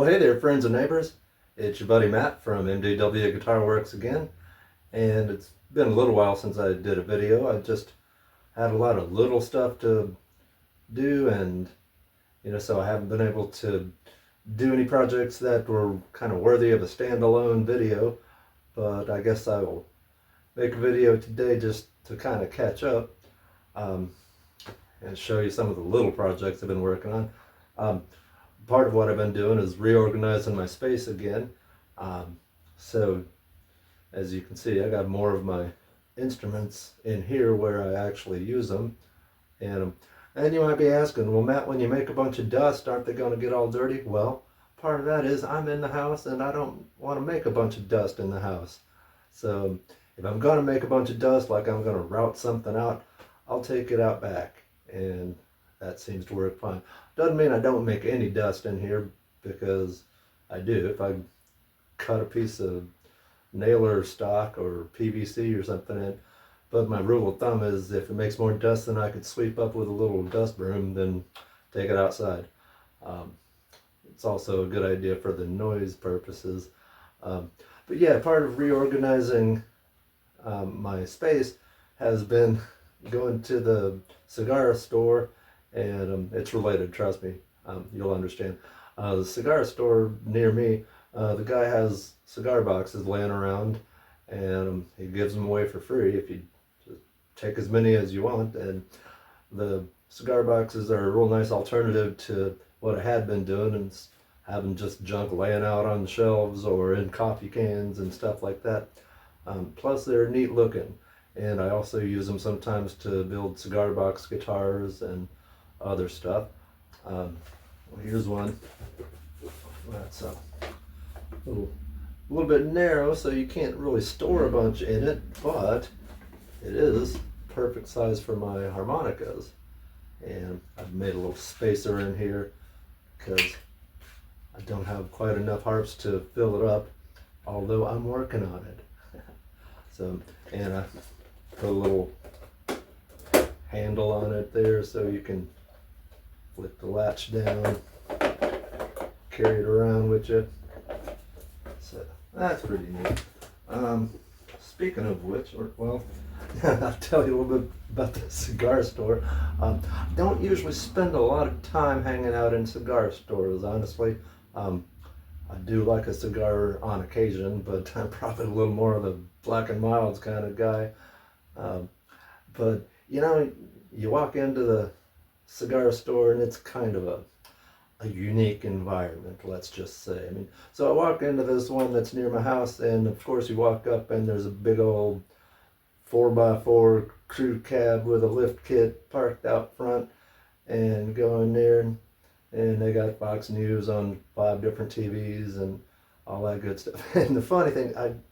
Well, hey there, friends and neighbors. It's your buddy Matt from MDW Guitar Works again, and it's been a little while since I did a video. I just had a lot of little stuff to do, and so I haven't been able to do any projects that were kind of worthy of a standalone video. But I guess I will make a video today just to kind of catch up um, and show you some of the little projects I've been working on. Part of what I've been doing is reorganizing my space again. So as you can see, I got more of my instruments in here where I actually use them. And you might be asking, well, Matt, when you make a bunch of dust, aren't they going to get all dirty? Well, part of that is I'm in the house and I don't want to make a bunch of dust in the house. So if I'm going to make a bunch of dust, like I'm going to route something out, I'll take it out back. And that seems to work fine. Doesn't mean I don't make any dust in here, because I do. If I cut a piece of nailer stock or PVC or something in. But my rule of thumb is if it makes more dust than I could sweep up with a little dust broom, then take it outside. It's also a good idea for the noise purposes. But yeah, part of reorganizing my space has been going to the cigar store, and it's related, trust me, you'll understand. The cigar store near me, the guy has cigar boxes laying around, and he gives them away for free if you just take as many as you want. And the cigar boxes are a real nice alternative to what I had been doing, and having just junk laying out on shelves or in coffee cans and stuff like that. Plus they're neat looking, and I also use them sometimes to build cigar box guitars and other stuff. Well, here's one that's a little bit narrow, so you can't really store a bunch in it, but it is perfect size for my harmonicas. And I've made a little spacer in here because I don't have quite enough harps to fill it up, although I'm working on it. So, and I put a little handle on it there so you can flip the latch down, carry it around with you. So that's pretty neat. Speaking of which, well, I'll tell you a little bit about the cigar store. I don't usually spend a lot of time hanging out in cigar stores, honestly. I do like a cigar on occasion, but I'm probably a little more of the black and milds kind of guy. But you walk into the cigar store and it's kind of a unique environment, let's just say. I mean, so I walk into this one that's near my house, and of course you walk up and there's a big old 4x4 crew cab with a lift kit parked out front, and go in there and they got Fox News on 5 different TVs and all that good stuff. And the funny thing, I'm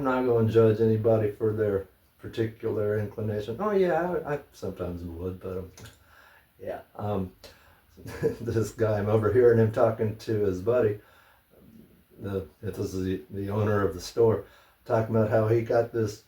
not going to judge anybody for their particular inclination. Oh yeah, I sometimes would, but yeah. This guy, I'm overhearing him talking to his buddy. This is the owner of the store, talking about how he got this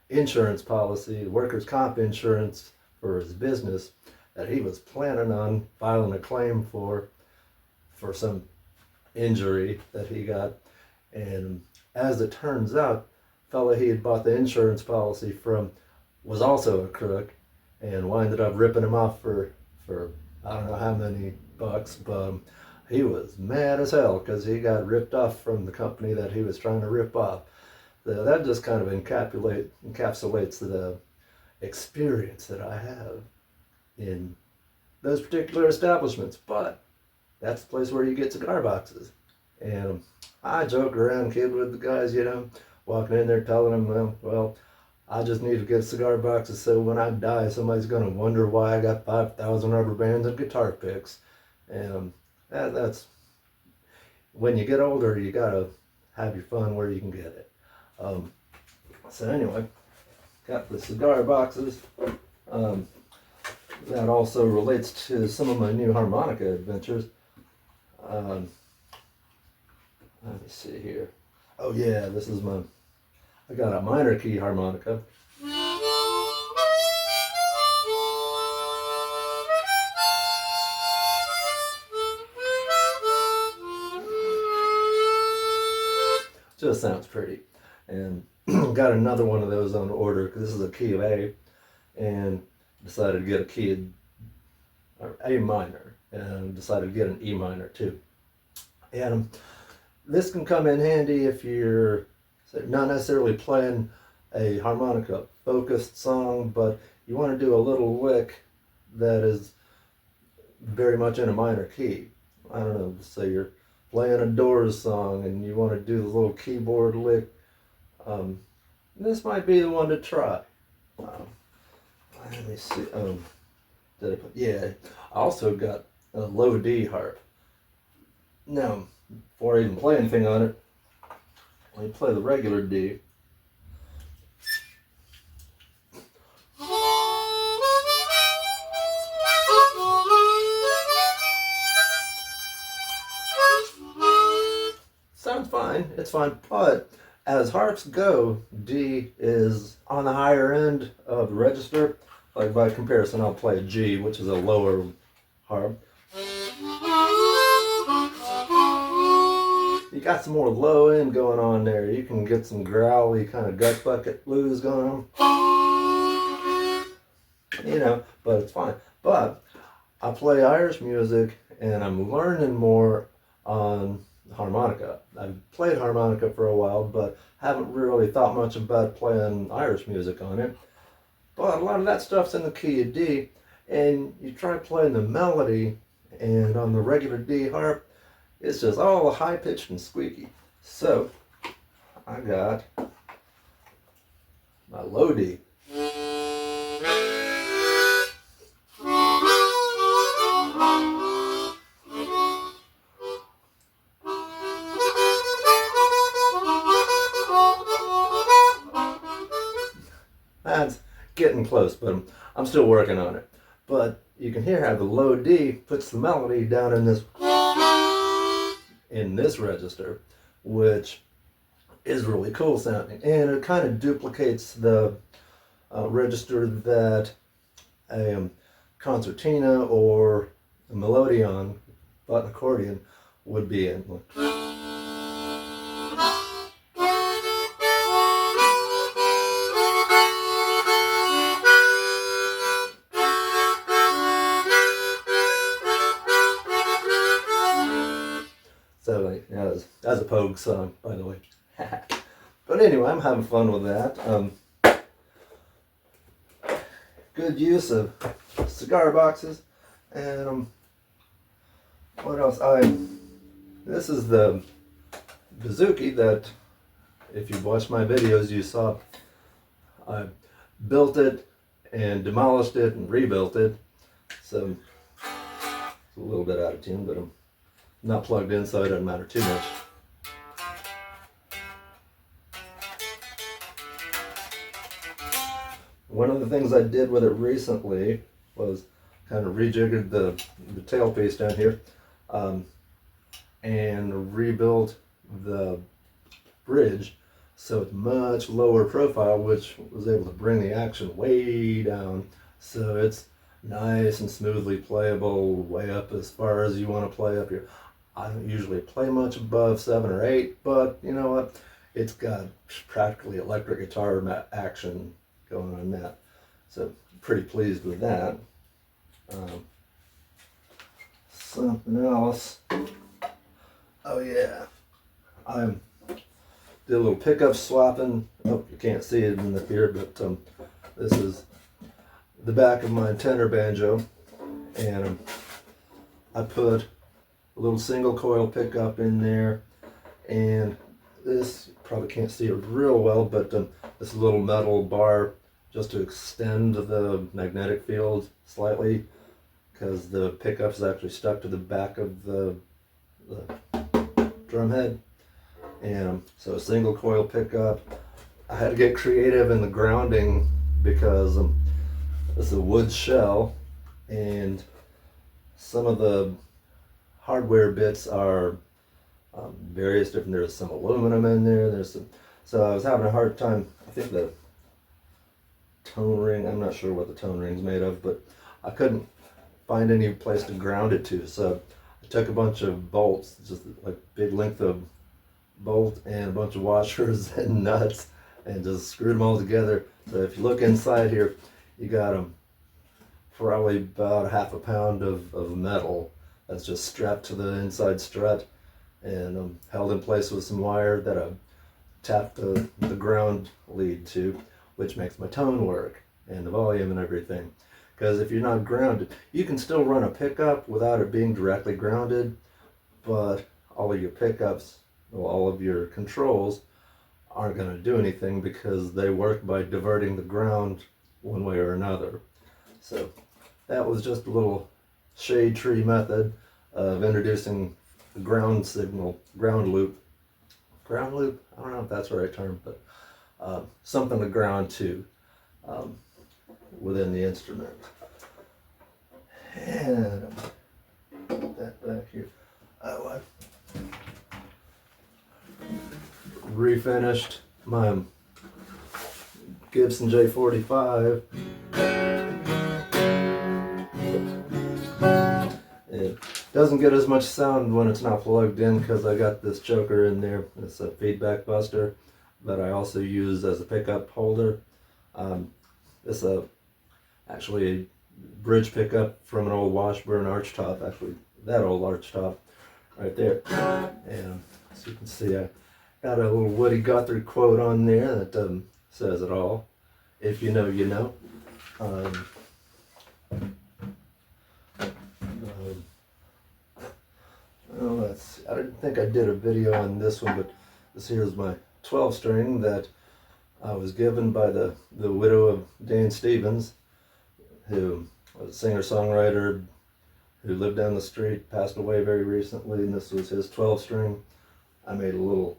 insurance policy, workers' comp insurance for his business, that he was planning on filing a claim for some injury that he got. And as it turns out, the fella he had bought the insurance policy from was also a crook, and winded up ripping him off for I don't know how many bucks, but he was mad as hell because he got ripped off from the company that he was trying to rip off. So that just kind of encapsulates the experience that I have in those particular establishments. But that's the place where you get cigar boxes. And I joke around, kid, with the guys, walking in there telling them, well, I just need to get cigar boxes so when I die, somebody's going to wonder why I got 5,000 rubber bands and guitar picks. And that's, when you get older, you got to have your fun where you can get it. So anyway, got the cigar boxes. That also relates to some of my new harmonica adventures. Let me see here. Oh yeah, I got a minor key harmonica. just sounds pretty. And got another one of those on order because this is a key of A, and decided to get a key of A minor, and decided to get an E minor too. And this can come in handy if you're not necessarily playing a harmonica focused song, but you want to do a little lick that is very much in a minor key. I don't know, say you're playing a Doors song and you want to do the little keyboard lick. This might be the one to try. Let me see. Did I put? Yeah, I also got a low D harp. Now, before I even play anything on it, let me play the regular D. Sounds fine, it's fine, but as harps go, D is on the higher end of the register. Like by comparison, I'll play a G, which is a lower harp. You got some more low end going on there. You can get some growly kind of gut bucket blues going on. You know, but it's fine. But I play Irish music and I'm learning more on harmonica. I've played harmonica for a while, but haven't really thought much about playing Irish music on it. But a lot of that stuff's in the key of D, and you try playing the melody, and on the regular D harp, it's just all high pitched and squeaky. So I got my low D. That's getting close, but I'm still working on it. But you can hear how the low D puts the melody down in this register, which is really cool sounding, and it kind of duplicates the register that a concertina or a melodeon, button accordion, would be in. So, like, yeah, that's a Pogue song, by the way. But anyway, I'm having fun with that. Good use of cigar boxes, and what else? This is the bouzouki that, if you've watched my videos, you saw. I built it and demolished it and rebuilt it. So it's a little bit out of tune, but I'm not plugged in, so it doesn't matter too much. One of the things I did with it recently was kind of rejiggered the tailpiece down here, and rebuilt the bridge so it's much lower profile, which was able to bring the action way down, so it's nice and smoothly playable way up as far as you want to play up here. I don't usually play much above 7 or 8, but you know what? It's got practically electric guitar action going on that. So pretty pleased with that. Something else. Oh yeah. I did a little pickup swapping. Oh, you can't see it in the here, but this is the back of my tenor banjo, and I put a little single coil pickup in there, and this, you probably can't see it real well, but this little metal bar just to extend the magnetic field slightly, because the pickup is actually stuck to the back of the drum head. And so a single coil pickup. I had to get creative in the grounding because this is a wood shell, and some of the hardware bits are various different. There's some aluminum in there. There's some, so I was having a hard time. I think the tone ring, I'm not sure what the tone ring's made of, but I couldn't find any place to ground it to. So I took a bunch of bolts, just like big length of bolt and a bunch of washers and nuts and just screwed them all together. So if you look inside here, you got them probably about half a pound of metal that's just strapped to the inside strut and held in place with some wire that I tapped the ground lead to, which makes my tone work and the volume and everything. Because if you're not grounded, you can still run a pickup without it being directly grounded, but all of your pickups, well, all of your controls aren't going to do anything because they work by diverting the ground one way or another. So that was just a little shade tree method of introducing the ground signal, ground loop. Ground loop? I don't know if that's the right term, but something to ground to within the instrument. And put that back here. Oh, I refinished my Gibson J45. It doesn't get as much sound when it's not plugged in because I got this choker in there. It's a feedback buster that I also use as a pickup holder. It's actually a bridge pickup from an old Washburn arch top, actually that old arch top right there. And as you can see, I got a little Woody Guthrie quote on there that says it all. If you know, you know. Well, I didn't think I did a video on this one, but this here's my 12 string that I was given by the widow of Dan Stevens, who was a singer-songwriter who lived down the street, passed away very recently, and this was his 12 string. I made a little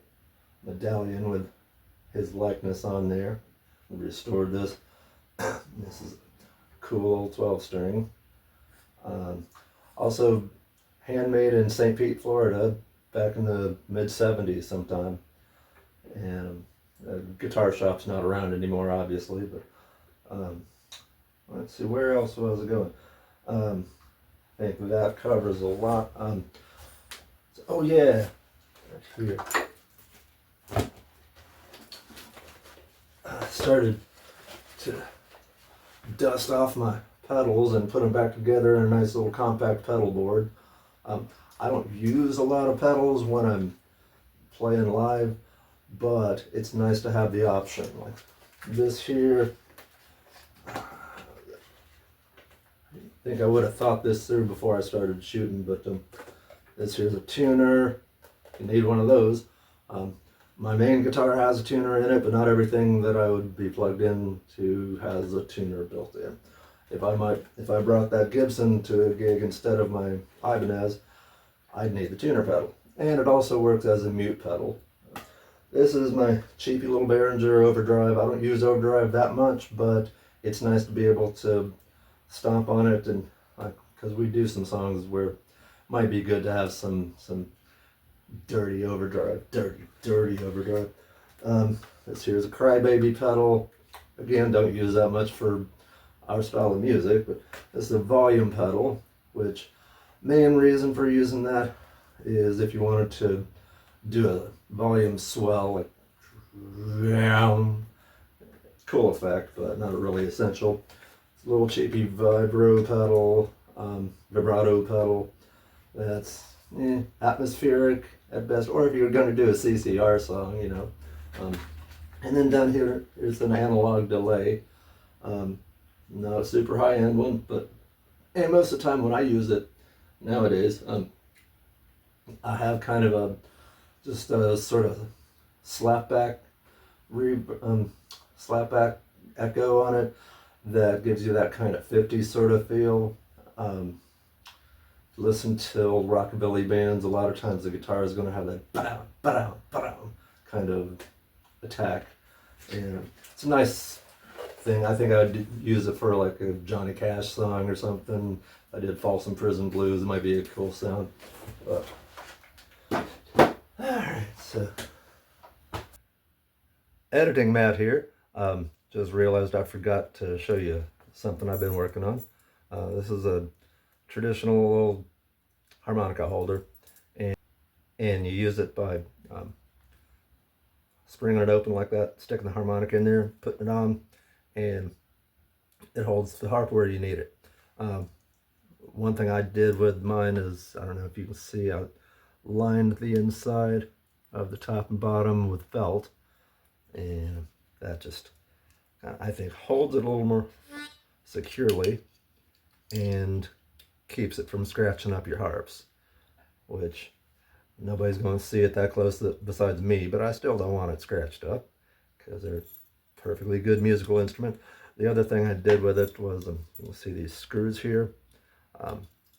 medallion with his likeness on there. I restored this. This is a cool old 12 string. Also handmade in St. Pete, Florida, back in the mid-70s sometime. And guitar shop's not around anymore, obviously, but let's see, where else was it going? I think that covers a lot. Oh yeah, right here. I started to dust off my pedals and put them back together in a nice little compact pedal board. I don't use a lot of pedals when I'm playing live, but it's nice to have the option. Like this here, I think I would have thought this through before I started shooting, but this here's a tuner. You need one of those. My main guitar has a tuner in it, but not everything that I would be plugged into has a tuner built in. If I brought that Gibson to a gig instead of my Ibanez, I'd need the tuner pedal. And it also works as a mute pedal. This is my cheapy little Behringer overdrive. I don't use overdrive that much, but it's nice to be able to stomp on it, and because we do some songs where it might be good to have some dirty overdrive. Dirty overdrive. This here's a crybaby pedal. Again, don't use that much for our style of music, but this is a volume pedal, which main reason for using that is if you wanted to do a volume swell, like cool effect, but not really essential. It's a little cheapy vibro pedal, vibrato pedal. That's atmospheric at best, or if you're going to do a CCR song, you know. And then down here is an analog delay. Not a super high-end one, but and most of the time when I use it nowadays, I have kind of just a sort of slapback echo on it that gives you that kind of 50s sort of feel. Listen to old rockabilly bands, a lot of times the guitar is going to have that ba-down, ba-down, ba-down kind of attack. And it's a nice thing. I think I'd use it for like a Johnny Cash song or something. I did Folsom Prison Blues, it might be a cool sound. But alright, so editing Matt here. Just realized I forgot to show you something I've been working on. This is a traditional old harmonica holder, and you use it by springing it open like that, sticking the harmonic in there, putting it on, and it holds the harp where you need it. Um, One thing I did with mine is, I don't know if you can see, I lined the inside of the top and bottom with felt, and that just, I think, holds it a little more securely and keeps it from scratching up your harps, which nobody's going to see it that close besides me, but I still don't want it scratched up because they're a perfectly good musical instrument. The other thing I did with it was, you'll see these screws here.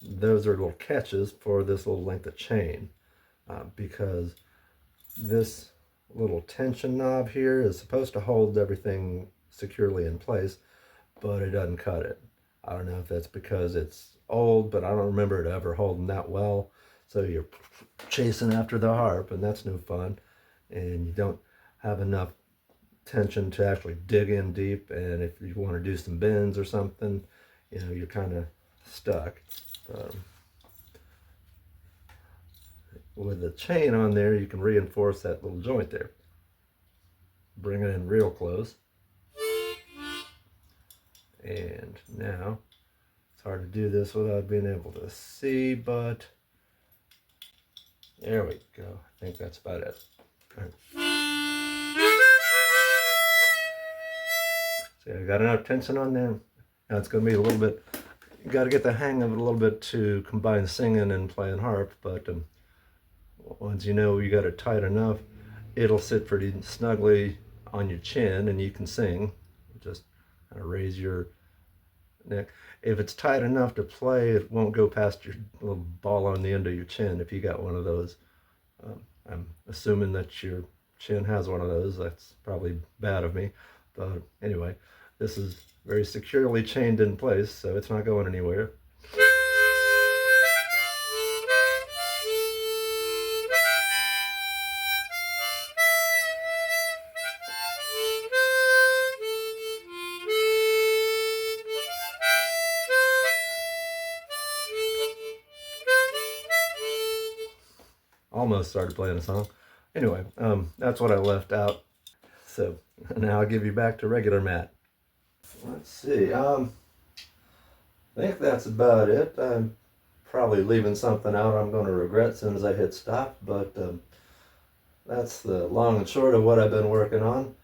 Those are little catches for this little length of chain, because this little tension knob here is supposed to hold everything securely in place, but it doesn't cut it. I don't know if that's because it's old, but I don't remember it ever holding that well. So you're chasing after the harp, and that's no fun. And you don't have enough tension to actually dig in deep. And if you want to do some bends or something, you know, you're kind of stuck. With the chain on there, you can reinforce that little joint there. Bring it in real close. And now, it's hard to do this without being able to see, but there we go. I think that's about it. Right. See, I got enough tension on there. Now it's going to be a little bit, you got to get the hang of it a little bit to combine singing and playing harp, but once you know you got it tight enough, it'll sit pretty snugly on your chin and you can sing. Just kind of raise your neck. If it's tight enough to play, it won't go past your little ball on the end of your chin if you got one of those. I'm assuming that your chin has one of those. That's probably bad of me. But anyway, this is very securely chained in place, so it's not going anywhere. Almost started playing a song. Anyway, that's what I left out. So now I'll give you back to regular Matt. Let's see. I think that's about it. I'm probably leaving something out I'm going to regret as soon as I hit stop, but that's the long and short of what I've been working on.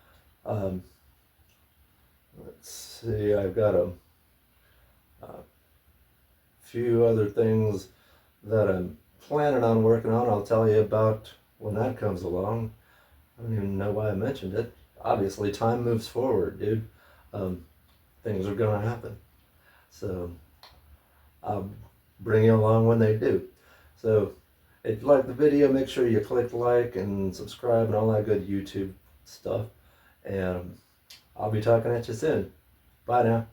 Let's see. I've got a few other things that I'm planning on working on. I'll tell you about when that comes along. I don't even know why I mentioned it. Obviously, time moves forward, dude. Things are going to happen. So I'll bring you along when they do. So if you like the video, make sure you click like and subscribe and all that good YouTube stuff. And I'll be talking at you soon. Bye now.